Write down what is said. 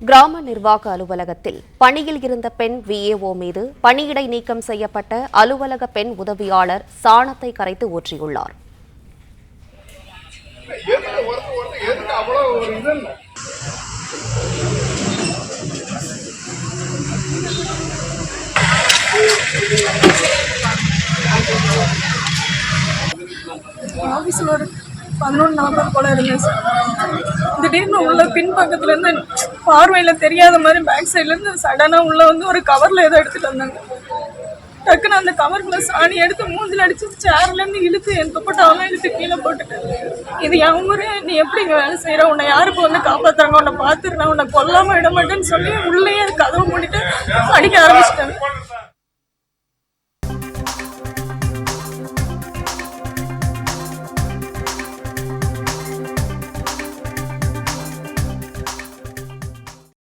கிராம நிர்வாக அலுவலகத்தில் பணியில் இருந்த பெண் விஏஓ மீது பணியிடை நீக்கம் செய்யப்பட்ட அலுவலக பெண் உதவியாளர் சாணத்தை கரைத்து ஊற்றியுள்ளார். ஆஃபீஸில் ஒரு 11 நவம்பர் போல இருந்தேன் சார். திடீர்னு உள்ள பின்பக்கத்துல இருந்து பார்வையில் தெரியாத மாதிரி பேக் சைட்லேருந்து சடனாக உள்ள வந்து ஒரு கவரில் ஏதோ எடுத்துகிட்டு வந்தாங்க. டக்குன்னு அந்த கவருக்குள்ள சாணி எடுத்து மூஞ்சில் அடிச்சு சேர்லேருந்து இழுத்து என் துப்பட்டாவெல்லாம் இழுத்து கீழே போட்டுட்டேன். இது என் ஊரே, நீ எப்படி இங்கே வேலை செய்கிற, உன்னை யாருக்கு வந்து காப்பாற்றுறாங்க, உன்னை பார்த்துடுறேன், உன்னை கொல்லாமல் விட மாட்டேன்னு சொல்லி உள்ளேயே கதவை மூடிட்டு அடிக்க ஆரம்பிச்சிட்டேன்.